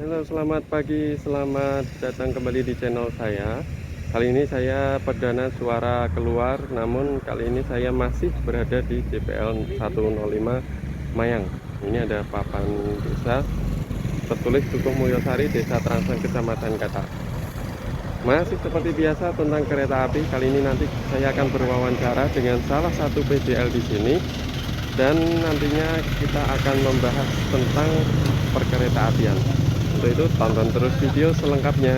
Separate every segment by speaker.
Speaker 1: Halo, selamat pagi, selamat datang kembali di channel saya. Kali ini saya perdana suara keluar, namun kali ini saya masih berada di JPL 105 Mayang. Ini ada papan desa, tertulis Dukuh Mulyosari, Desa Trangsang, Kecamatan Kata. Masih seperti biasa tentang kereta api. Kali ini nanti saya akan berwawancara dengan salah satu PJL di sini, dan nantinya kita akan membahas tentang perkereta apian. Untuk itu tonton terus video selengkapnya.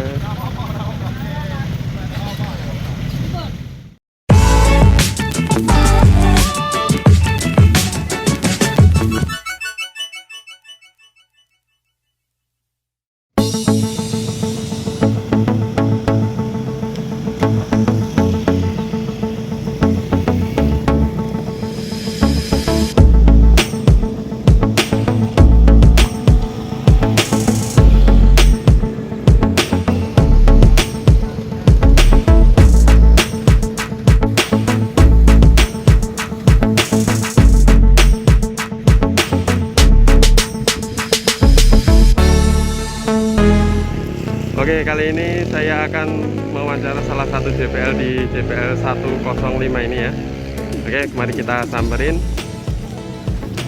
Speaker 1: Oke, kali ini saya akan mewawancara salah satu JPL di JPL 105 ini ya. Oke, mari kita samperin.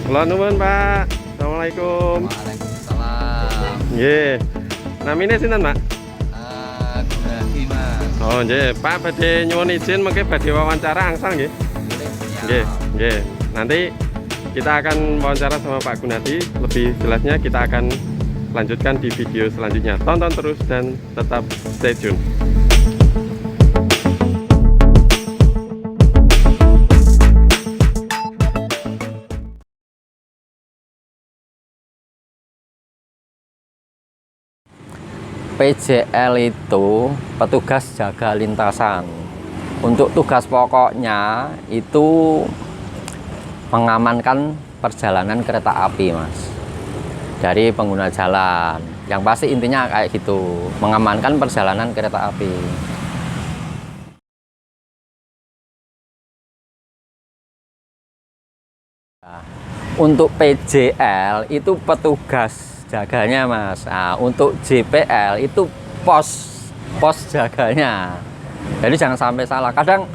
Speaker 1: Halo nuwun, Pak. Assalamualaikum.
Speaker 2: Waalaikumsalam.
Speaker 1: Nggih. Namine sinten, Pak?
Speaker 2: Gunadi, Mas.
Speaker 1: Oh, nggih. Pak badhe nyuwun izin mengke badhe wawancara angsal nggih. Nggih, nggih. Nanti kita akan wawancara sama Pak Gunadi. Lebih jelasnya kita akan lanjutkan di video selanjutnya. Tonton terus dan tetap stay tune.
Speaker 2: PJL itu petugas jaga lintasan. Untuk tugas pokoknya itu mengamankan perjalanan kereta api, Mas. Dari pengguna jalan. Yang pasti intinya kayak gitu, mengamankan perjalanan kereta api. Untuk PJL itu petugas jaganya, Mas. Nah, untuk JPL itu pos jaganya. Jadi jangan sampai salah. Kadang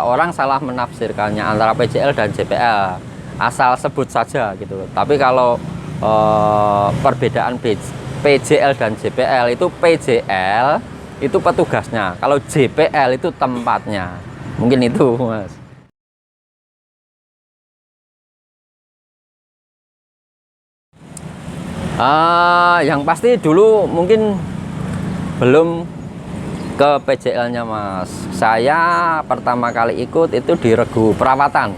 Speaker 2: orang salah menafsirkannya antara PJL dan JPL. Asal sebut saja gitu. Tapi kalau perbedaan PJL dan JPL itu PJL itu petugasnya, kalau JPL itu tempatnya. Mungkin itu, Mas. Yang pasti dulu mungkin belum ke PJL-nya, Mas. Saya pertama kali ikut itu di regu perawatan.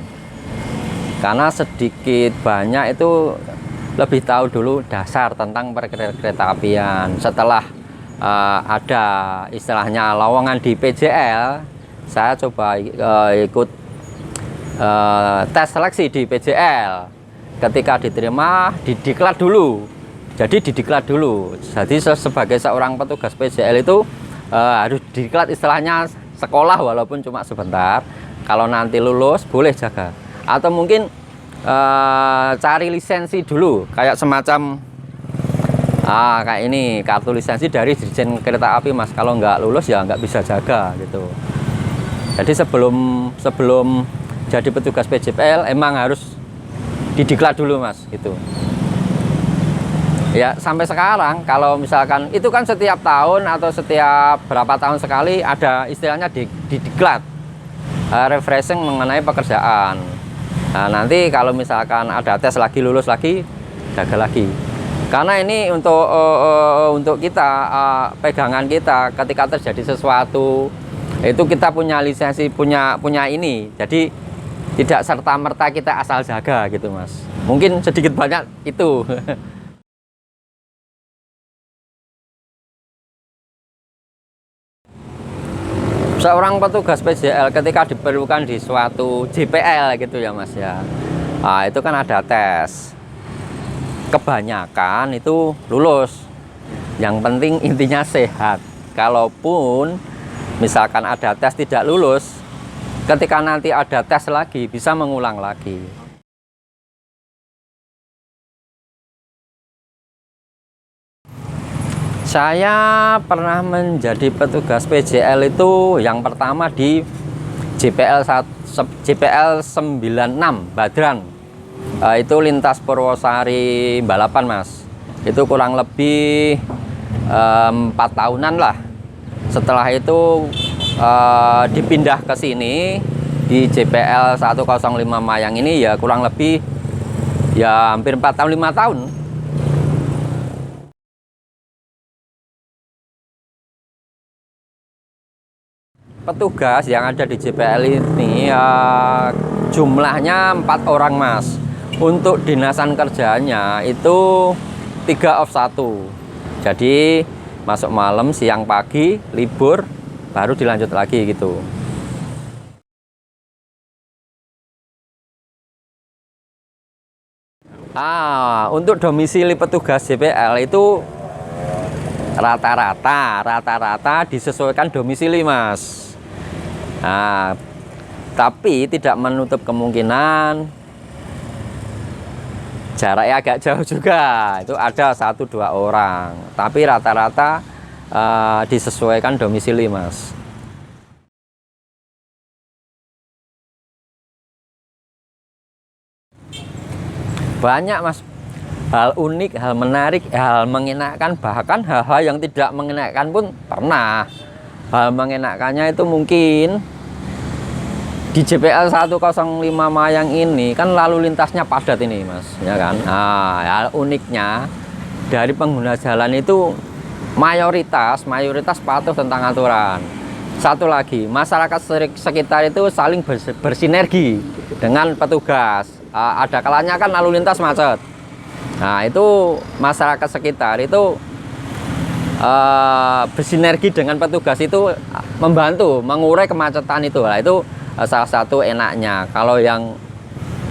Speaker 2: Karena sedikit banyak itu lebih tahu dulu dasar tentang perkereta apian. Setelah ada istilahnya lowongan di PJL, saya coba ikut tes seleksi di PJL. Ketika diterima, didiklat dulu. Jadi didiklat dulu. Jadi sebagai seorang petugas PJL itu harus didiklat, istilahnya sekolah walaupun cuma sebentar. Kalau nanti lulus boleh jaga. Atau mungkin cari lisensi dulu, kayak semacam kayak ini kartu lisensi dari Dirjen Kereta Api, Mas. Kalau nggak lulus ya nggak bisa jaga gitu. Jadi sebelum jadi petugas PJPL emang harus didiklat dulu, Mas, gitu. Ya sampai sekarang kalau misalkan itu kan setiap tahun atau setiap berapa tahun sekali ada istilahnya didiklat refreshing mengenai pekerjaan. Nah, nanti kalau misalkan ada tes lagi, lulus lagi, jaga lagi. Karena ini untuk kita, pegangan kita ketika terjadi sesuatu, itu kita punya lisensi, punya ini. Jadi tidak serta-merta kita asal jaga gitu, Mas. Mungkin sedikit banyak itu. Seorang petugas PJL ketika diperlukan di suatu JPL gitu ya, Mas ya. Nah, itu kan ada tes. Kebanyakan itu lulus. Yang penting intinya sehat. Kalaupun misalkan ada tes tidak lulus, ketika nanti ada tes lagi bisa mengulang lagi. Saya pernah menjadi petugas PJL itu yang pertama di JPL 96 Badran. Itu lintas Purwosari Balapan, Mas. Itu kurang lebih 4 tahunan lah. Setelah itu dipindah ke sini di JPL 105 Mayang ini ya kurang lebih ya hampir 4 tahun 5 tahun. Petugas yang ada di JPL ini jumlahnya 4 orang, Mas. Untuk dinasan kerjanya itu 3 off 1. Jadi masuk malam, siang, pagi, libur, baru dilanjut lagi gitu. Untuk domisili petugas JPL itu rata-rata disesuaikan domisili, Mas. Nah, tapi tidak menutup kemungkinan jaraknya agak jauh juga. Itu ada 1-2 orang, tapi rata-rata disesuaikan domisili, Mas. Banyak, Mas, hal unik, hal menarik, hal mengenakan, bahkan hal-hal yang tidak mengenakan pun pernah. Hal mengenakannya itu mungkin di JPL 105 Mayang ini kan lalu lintasnya padat ini, Mas, ya kan. Hal uniknya dari pengguna jalan itu mayoritas patuh tentang aturan. Satu lagi, masyarakat sekitar itu saling bersinergi dengan petugas. Ada kalanya kan lalu lintas macet. Nah, itu masyarakat sekitar itu bersinergi dengan petugas itu membantu mengurai kemacetan itu. Nah, itu salah satu enaknya. Kalau yang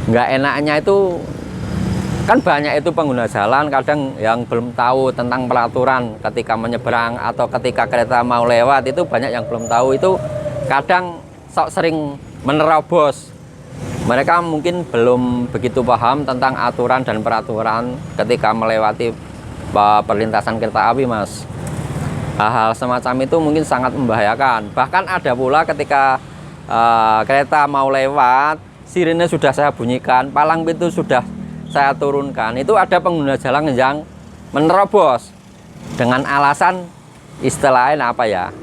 Speaker 2: nggak enaknya itu kan banyak itu pengguna jalan kadang yang belum tahu tentang peraturan ketika menyeberang atau ketika kereta mau lewat, itu banyak yang belum tahu. Itu kadang sok sering menerobos. Mereka mungkin belum begitu paham tentang aturan dan peraturan ketika melewati perlintasan kereta api, Mas. Hal-hal semacam itu mungkin sangat membahayakan. Bahkan ada pula ketika kereta mau lewat, sirine sudah saya bunyikan, palang pintu sudah saya turunkan, itu ada pengguna jalan yang menerobos dengan alasan istilahnya apa ya,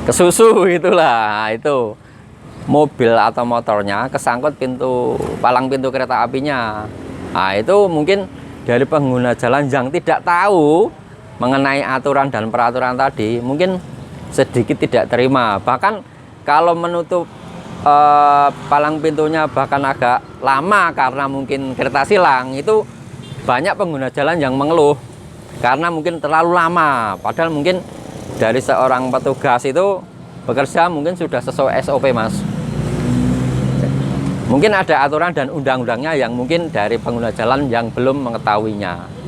Speaker 2: kesusu itulah. Itu mobil atau motornya kesangkut palang pintu kereta apinya. Nah, itu mungkin dari pengguna jalan yang tidak tahu mengenai aturan dan peraturan tadi, mungkin sedikit tidak terima. Bahkan kalau menutup palang pintunya bahkan agak lama karena mungkin kereta silang, itu banyak pengguna jalan yang mengeluh karena mungkin terlalu lama. Padahal mungkin dari seorang petugas itu bekerja mungkin sudah sesuai SOP, Mas. Mungkin ada aturan dan undang-undangnya yang mungkin dari pengguna jalan yang belum mengetahuinya.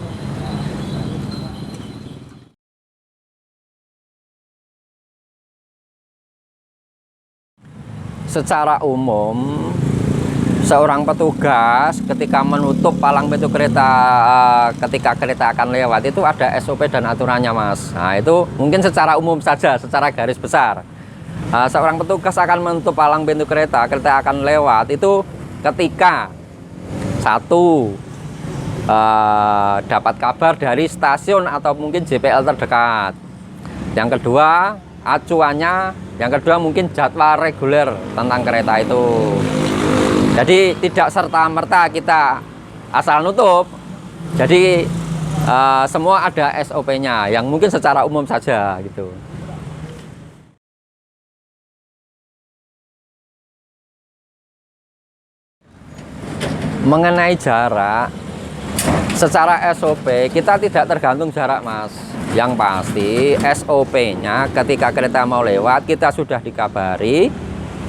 Speaker 2: Secara umum, seorang petugas ketika menutup palang pintu kereta ketika kereta akan lewat itu ada SOP dan aturannya, Mas. Nah, itu mungkin secara umum saja, secara garis besar. Seorang petugas akan menutup palang pintu kereta akan lewat itu ketika satu, dapat kabar dari stasiun atau mungkin JPL terdekat. Yang kedua, acuannya. Yang kedua, mungkin jadwal reguler tentang kereta itu. Jadi tidak serta-merta kita asal nutup. Jadi semua ada SOP-nya yang mungkin secara umum saja gitu. Mengenai jarak, secara SOP kita tidak tergantung jarak, Mas. Yang pasti SOP-nya ketika kereta mau lewat kita sudah dikabari,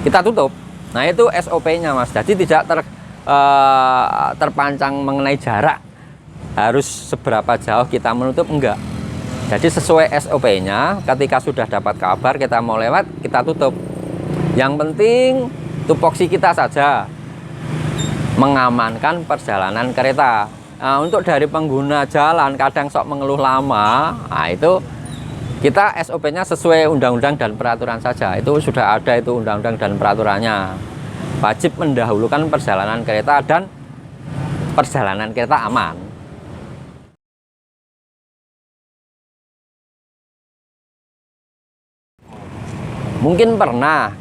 Speaker 2: kita tutup. Nah, itu SOP-nya, Mas. Jadi tidak terpancang mengenai jarak harus seberapa jauh kita menutup, enggak. Jadi sesuai SOP-nya ketika sudah dapat kabar kita mau lewat, kita tutup. Yang penting tupoksi kita saja mengamankan perjalanan kereta. untuk dari pengguna jalan kadang sok mengeluh lama, nah itu kita SOP-nya sesuai undang-undang dan peraturan saja. Itu sudah ada itu undang-undang dan peraturannya. Wajib mendahulukan perjalanan kereta dan perjalanan kereta aman. Mungkin pernah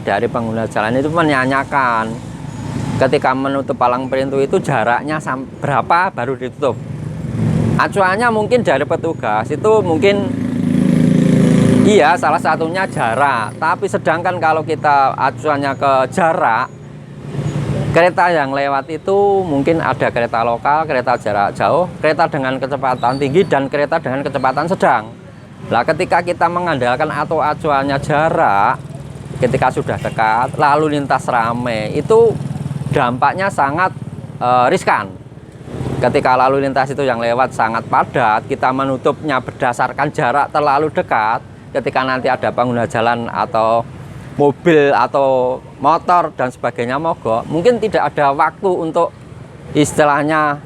Speaker 2: dari pengguna jalan itu menanyakan ketika menutup palang pintu itu jaraknya berapa baru ditutup. Acuannya mungkin dari petugas itu mungkin iya, salah satunya jarak. Tapi sedangkan kalau kita acuannya ke jarak, kereta yang lewat itu mungkin ada kereta lokal, kereta jarak jauh, kereta dengan kecepatan tinggi, dan kereta dengan kecepatan sedang. Nah, ketika kita mengandalkan atau acuannya jarak, ketika sudah dekat, lalu lintas rame, itu dampaknya sangat riskan. Ketika lalu lintas itu yang lewat sangat padat, kita menutupnya berdasarkan jarak terlalu dekat, ketika nanti ada pengguna jalan atau mobil atau motor dan sebagainya mogok, mungkin tidak ada waktu untuk istilahnya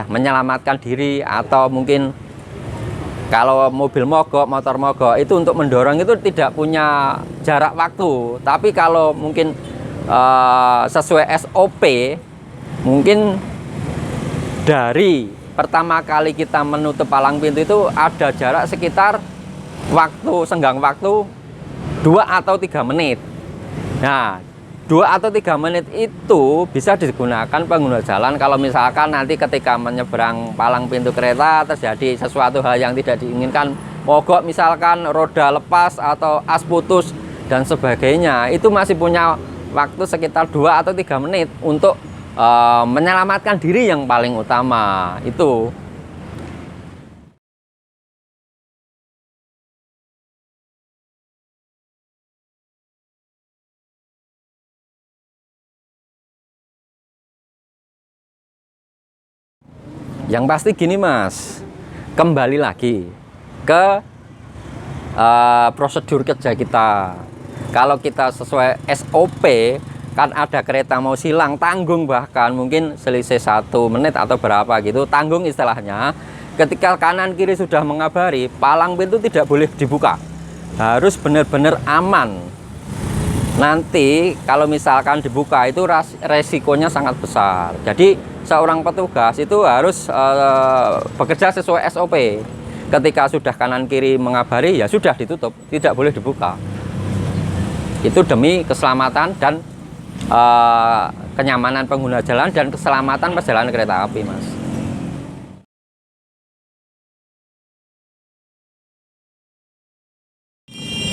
Speaker 2: menyelamatkan diri, atau mungkin kalau mobil mogok, motor mogok itu untuk mendorong itu tidak punya jarak waktu. Tapi kalau mungkin sesuai SOP, mungkin dari pertama kali kita menutup palang pintu itu ada jarak sekitar senggang waktu 2 atau 3 menit. Nah, 2 atau 3 menit itu bisa digunakan pengguna jalan kalau misalkan nanti ketika menyeberang palang pintu kereta terjadi sesuatu hal yang tidak diinginkan, mogok misalkan roda lepas atau as putus dan sebagainya, itu masih punya waktu sekitar 2 atau 3 menit untuk menyelamatkan diri yang paling utama itu. Yang pasti gini Mas, kembali lagi ke prosedur kerja kita. Kalau kita sesuai SOP, kan ada kereta mau silang, tanggung bahkan mungkin selisih 1 menit atau berapa gitu, tanggung istilahnya. Ketika kanan kiri sudah mengabari, palang pintu tidak boleh dibuka, harus benar-benar aman. Nanti kalau misalkan dibuka itu resikonya sangat besar. Jadi seorang petugas itu harus bekerja sesuai SOP. Ketika sudah kanan kiri mengabari, ya sudah ditutup, tidak boleh dibuka. Itu demi keselamatan dan kenyamanan pengguna jalan dan keselamatan perjalanan kereta api, Mas.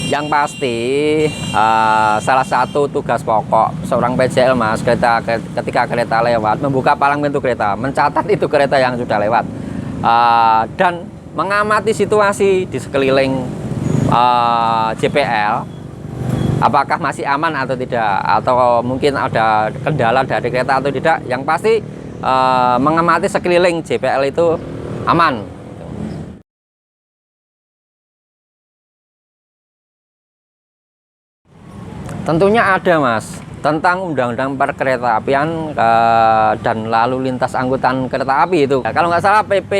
Speaker 2: Yang pasti salah satu tugas pokok seorang PJL, Mas, ketika kereta lewat, membuka palang pintu kereta, mencatat itu kereta yang sudah lewat, dan mengamati situasi di sekeliling JPL, apakah masih aman atau tidak, atau mungkin ada kendala dari kereta atau tidak. Yang pasti mengamati sekeliling JPL itu aman. Tentunya ada, Mas, tentang Undang-Undang Perkeretaapian dan Lalu Lintas Angkutan Kereta Api itu. Ya, kalau nggak salah PP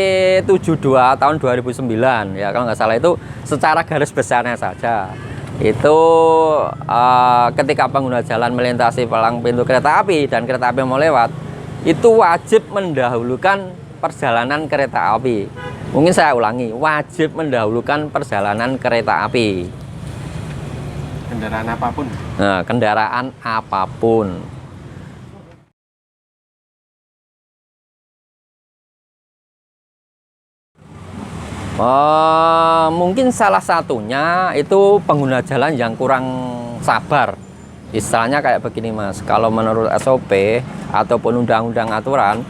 Speaker 2: 72 tahun 2009, ya kalau nggak salah itu secara garis besarnya saja. Itu ketika pengguna jalan melintasi palang pintu kereta api dan kereta api mau lewat, itu wajib mendahulukan perjalanan kereta api. Mungkin saya ulangi, wajib mendahulukan perjalanan kereta api.
Speaker 1: Kendaraan apapun.
Speaker 2: Nah, kendaraan apapun. Mungkin salah satunya itu pengguna jalan yang kurang sabar. Istilahnya kayak begini, Mas. Kalau menurut SOP ataupun undang-undang aturan,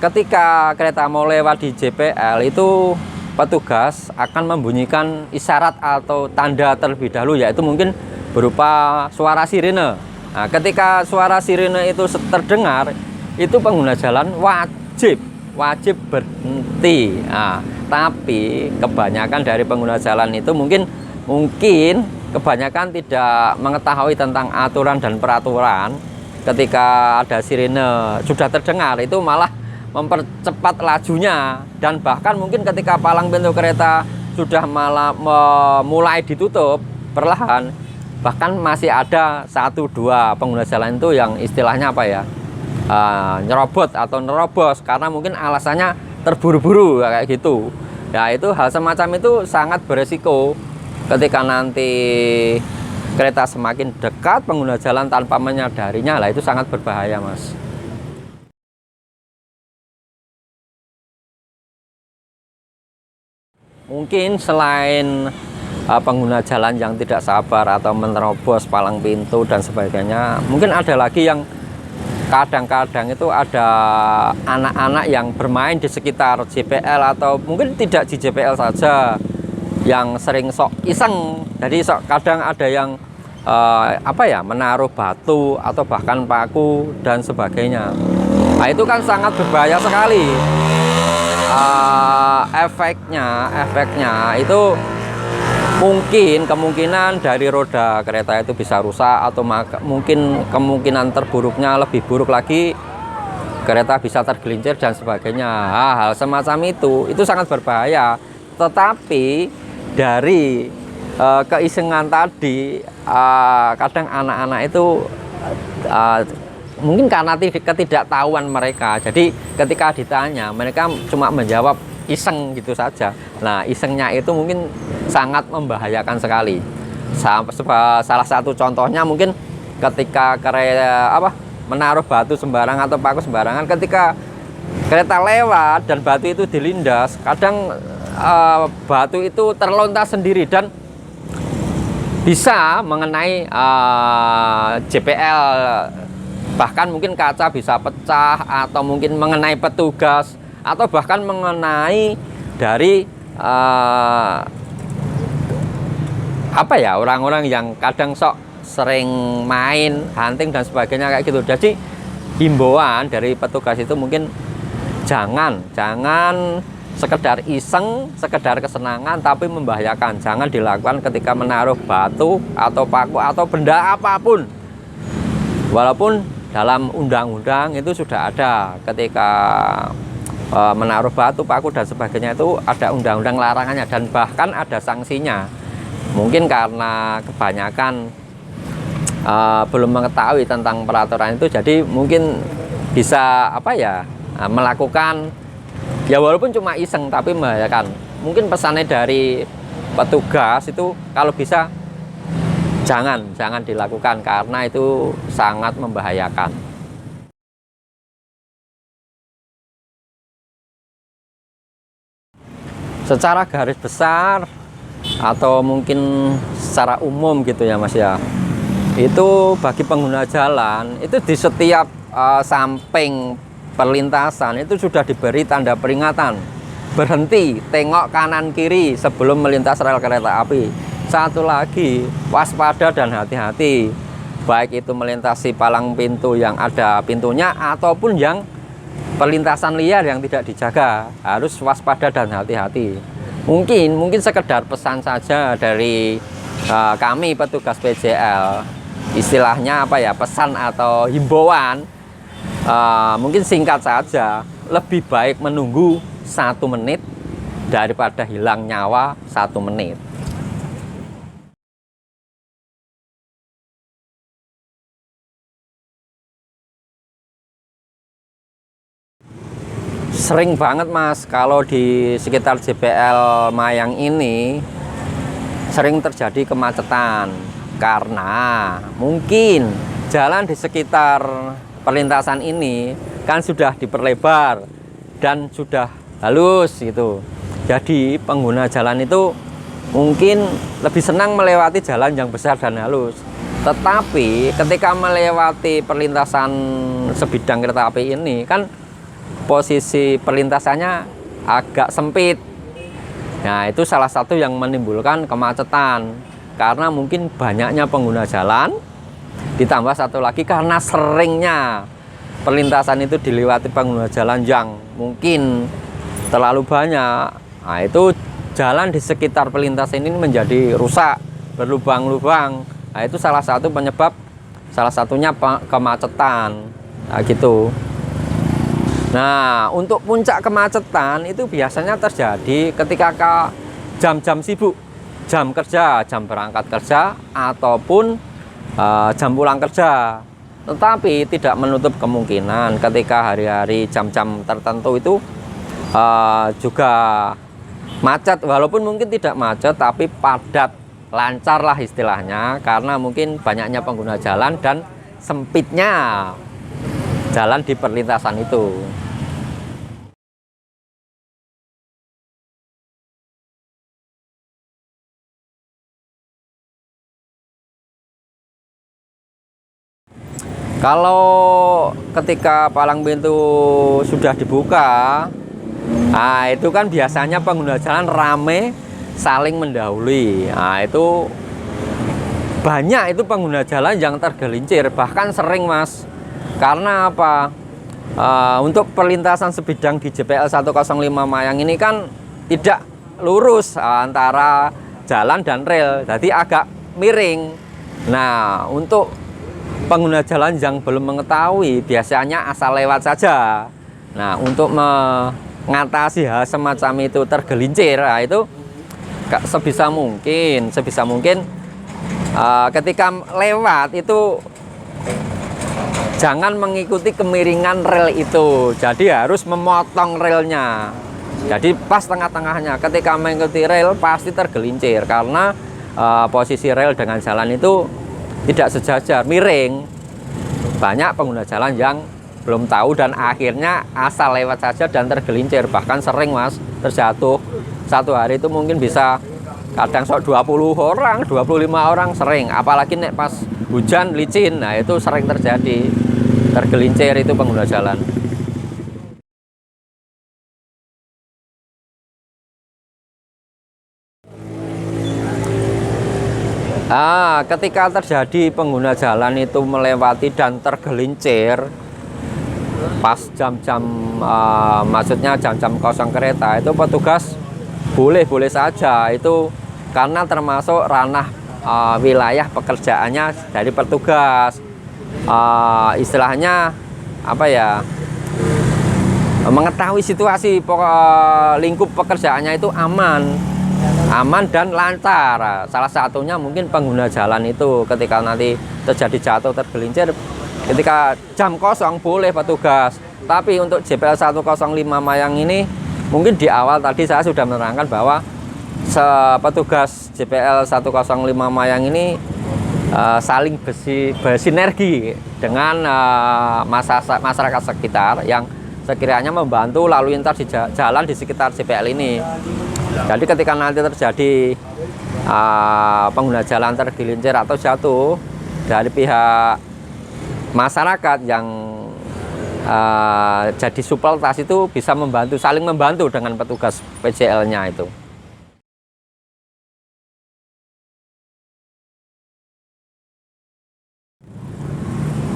Speaker 2: ketika kereta mau lewat di JPL itu petugas akan membunyikan isyarat atau tanda terlebih dahulu, yaitu mungkin berupa suara sirene. Nah, ketika suara sirene itu terdengar, itu pengguna jalan wajib berhenti. Nah, tapi kebanyakan dari pengguna jalan itu mungkin kebanyakan tidak mengetahui tentang aturan dan peraturan. ketika ada sirene sudah terdengar, itu malah mempercepat lajunya. Dan bahkan mungkin ketika palang pintu kereta sudah malah mulai ditutup perlahan, bahkan masih ada 1-2 pengguna jalan itu yang istilahnya apa ya, nyerobot atau nerobos, karena mungkin alasannya terburu-buru kayak gitu. Ya itu hal semacam itu sangat beresiko. Ketika nanti kereta semakin dekat, pengguna jalan tanpa menyadarinya, lah itu sangat berbahaya, Mas. Mungkin selain pengguna jalan yang tidak sabar atau menerobos palang pintu dan sebagainya, mungkin ada lagi yang kadang-kadang itu ada anak-anak yang bermain di sekitar JPL, atau mungkin tidak di JPL saja, yang sering sok iseng. Jadi sok kadang ada yang menaruh batu atau bahkan paku dan sebagainya. Nah itu kan sangat berbahaya sekali. Efeknya itu mungkin kemungkinan dari roda kereta itu bisa rusak, atau mungkin kemungkinan terburuknya lebih buruk lagi, kereta bisa tergelincir dan sebagainya. Hal semacam itu sangat berbahaya. Tetapi dari keisengan tadi, kadang anak-anak itu mungkin karena ketidaktahuan mereka, jadi ketika ditanya mereka cuma menjawab iseng gitu saja. Nah isengnya itu mungkin sangat membahayakan sekali. Salah satu contohnya mungkin ketika menaruh batu sembarangan atau paku sembarangan, ketika kereta lewat dan batu itu dilindas, kadang batu itu terlontar sendiri dan bisa mengenai JPL, bahkan mungkin kaca bisa pecah, atau mungkin mengenai petugas, atau bahkan mengenai dari orang-orang yang kadang sok sering main hunting dan sebagainya kayak gitu. Jadi himbauan dari petugas itu mungkin jangan sekedar iseng, sekedar kesenangan, tapi membahayakan. Jangan dilakukan ketika menaruh batu atau paku atau benda apapun. Walaupun dalam undang-undang itu sudah ada, ketika menaruh batu, paku dan sebagainya itu ada undang-undang larangannya, dan bahkan ada sanksinya. Mungkin karena kebanyakan belum mengetahui tentang peraturan itu, jadi mungkin bisa melakukan, ya walaupun cuma iseng tapi membahayakan. Mungkin pesannya dari petugas itu kalau bisa jangan dilakukan, karena itu sangat membahayakan. Secara garis besar atau mungkin secara umum gitu ya Mas ya, itu bagi pengguna jalan itu di setiap samping perlintasan itu sudah diberi tanda peringatan berhenti, tengok kanan kiri sebelum melintas rel kereta api. Satu lagi, waspada dan hati-hati, baik itu melintasi palang pintu yang ada pintunya ataupun yang perlintasan liar yang tidak dijaga, harus waspada dan hati-hati. Mungkin sekedar pesan saja dari kami petugas PJL, istilahnya pesan atau himbauan, mungkin singkat saja, lebih baik menunggu 1 menit daripada hilang nyawa 1 menit. Sering banget Mas, kalau di sekitar JPL Mayang ini sering terjadi kemacetan, karena mungkin jalan di sekitar perlintasan ini kan sudah diperlebar dan sudah halus gitu. Jadi pengguna jalan itu mungkin lebih senang melewati jalan yang besar dan halus. Tetapi ketika melewati perlintasan sebidang kereta api ini kan posisi perlintasannya agak sempit. Nah itu salah satu yang menimbulkan kemacetan, karena mungkin banyaknya pengguna jalan, ditambah satu lagi karena seringnya perlintasan itu dilewati pengguna jalan yang mungkin terlalu banyak. Nah itu jalan di sekitar perlintasan ini menjadi rusak, berlubang-lubang. Nah itu salah satu penyebab salah satunya kemacetan. Nah, gitu. Nah, untuk puncak kemacetan itu biasanya terjadi ketika jam-jam sibuk, jam kerja, jam berangkat kerja, ataupun jam pulang kerja. Tetapi tidak menutup kemungkinan ketika hari-hari jam-jam tertentu itu juga macet, walaupun mungkin tidak macet tapi padat, lancar lah istilahnya, karena mungkin banyaknya pengguna jalan dan sempitnya jalan di perlintasan itu. Kalau ketika palang pintu sudah dibuka, nah itu kan biasanya pengguna jalan rame saling mendahului. Nah itu banyak itu pengguna jalan yang tergelincir, bahkan sering Mas. Karena apa? Untuk perlintasan sebidang di JPL 105 Mayang ini kan tidak lurus antara jalan dan rel, jadi agak miring. Nah, untuk pengguna jalan yang belum mengetahui biasanya asal lewat saja. Nah, untuk mengatasi hal semacam itu tergelincir, nah itu sebisa mungkin ketika lewat itu jangan mengikuti kemiringan rel itu. Jadi harus memotong relnya. Jadi pas tengah-tengahnya. Ketika mengikuti rel pasti tergelincir karena posisi rel dengan jalan itu tidak sejajar, miring. Banyak pengguna jalan yang belum tahu dan akhirnya asal lewat saja dan tergelincir. Bahkan sering Mas terjatuh. Satu hari itu mungkin bisa kadang 20 orang, 25 orang sering. Apalagi nek pas hujan licin, nah itu sering terjadi. Tergelincir itu pengguna jalan. Ketika terjadi pengguna jalan itu melewati dan tergelincir pas jam-jam maksudnya jam-jam kosong kereta, itu petugas boleh saja itu, karena termasuk ranah wilayah pekerjaannya dari petugas. Istilahnya apa ya, mengetahui situasi lingkup pekerjaannya itu aman dan lancar. Salah satunya mungkin pengguna jalan itu ketika nanti terjadi jatuh tergelincir ketika jam kosong boleh petugas. Tapi untuk JPL 105 Mayang ini mungkin di awal tadi saya sudah menerangkan bahwa petugas JPL 105 Mayang ini saling bersinergi dengan masyarakat sekitar yang sekiranya membantu lalu lintas di jalan di sekitar JPL ini. Jadi ketika nanti terjadi pengguna jalan tergelincir atau jatuh, dari pihak masyarakat yang jadi supeltas itu bisa membantu, saling membantu dengan petugas PJL-nya itu.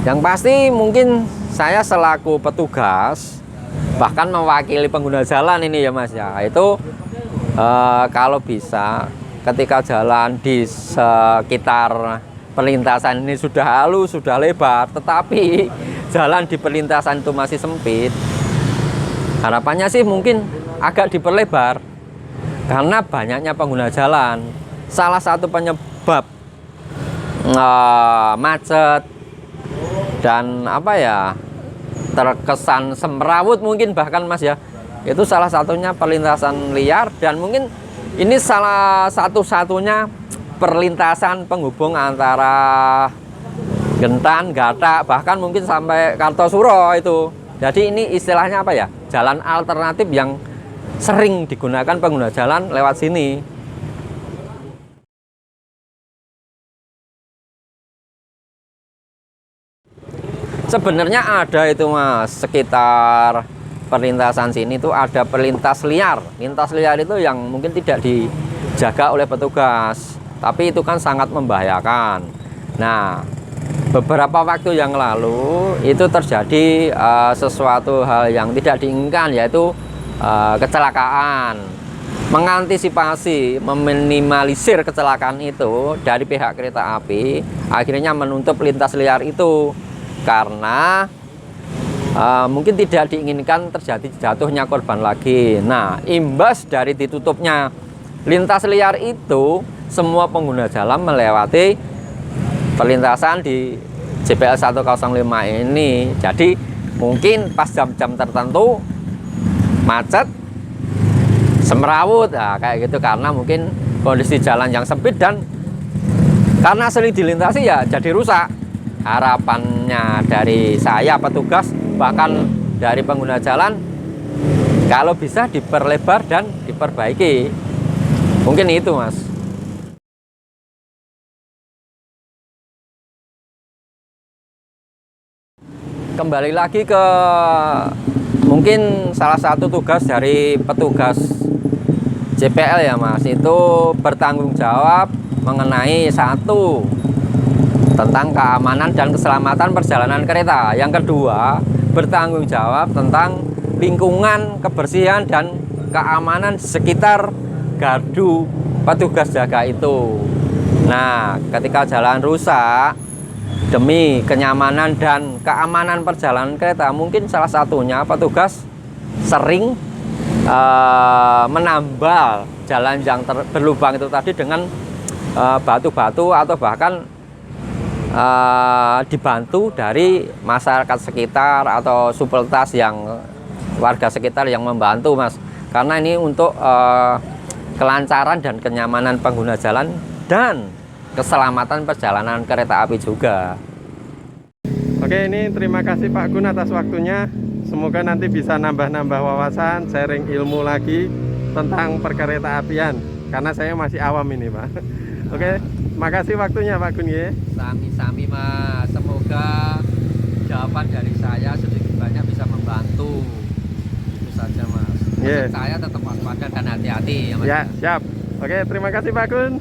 Speaker 2: Yang pasti mungkin saya selaku petugas, bahkan mewakili pengguna jalan ini ya Mas ya, itu kalau bisa ketika jalan di sekitar perlintasan ini sudah halus, sudah lebar, tetapi jalan di perlintasan itu masih sempit, harapannya sih mungkin agak diperlebar karena banyaknya pengguna jalan. Salah satu penyebab macet dan apa ya, terkesan semrawut mungkin bahkan Mas ya, itu salah satunya perlintasan liar, dan mungkin ini salah satu-satunya perlintasan penghubung antara Gentan, Gatak, bahkan mungkin sampai Kartosuro itu. Jadi ini istilahnya apa ya, jalan alternatif yang sering digunakan pengguna jalan lewat sini. Sebenarnya ada itu Mas, sekitar perlintasan sini tuh ada perlintas liar. Lintas liar itu yang mungkin tidak dijaga oleh petugas, tapi itu kan sangat membahayakan. Nah, beberapa waktu yang lalu itu terjadi sesuatu hal yang tidak diinginkan, yaitu kecelakaan. mengantisipasi, meminimalisir kecelakaan itu dari pihak kereta api, akhirnya menutup lintas liar itu karena mungkin tidak diinginkan terjadi jatuhnya korban lagi. Nah, imbas dari ditutupnya lintas liar itu, semua pengguna jalan melewati perlintasan di JPL 105 ini. Jadi mungkin pas jam-jam tertentu macet, semrawut, nah, kayak gitu, karena mungkin kondisi jalan yang sempit dan karena sering dilintasi ya jadi rusak. Harapannya dari saya petugas, bahkan dari pengguna jalan, kalau bisa diperlebar dan diperbaiki. Mungkin itu, Mas. Kembali lagi ke mungkin salah satu tugas dari petugas JPL ya, Mas, itu bertanggung jawab mengenai satu, tentang keamanan dan keselamatan perjalanan kereta. Yang kedua, bertanggung jawab tentang lingkungan, kebersihan dan keamanan sekitar gardu petugas jaga itu. Nah, ketika jalan rusak, demi kenyamanan dan keamanan perjalanan kereta, mungkin salah satunya petugas sering menambal jalan yang berlubang itu tadi dengan batu-batu atau bahkan dibantu dari masyarakat sekitar atau supeltas yang warga sekitar yang membantu, Mas, karena ini untuk kelancaran dan kenyamanan pengguna jalan dan keselamatan perjalanan kereta api juga.
Speaker 1: Oke, ini terima kasih Pak Gun atas waktunya. Semoga nanti bisa nambah-nambah wawasan, sharing ilmu lagi tentang perkereta apian, karena saya masih awam ini, Pak. Oke, makasih waktunya Pak Gun ya.
Speaker 2: Sami-sami, Mas. Semoga jawaban dari saya sedikit banyak bisa membantu. Itu saja, Mas.
Speaker 1: Yes.
Speaker 2: Saya tetap waspada dan hati-hati ya, Mas.
Speaker 1: Ya, siap. Oke, terima kasih Pak Gun.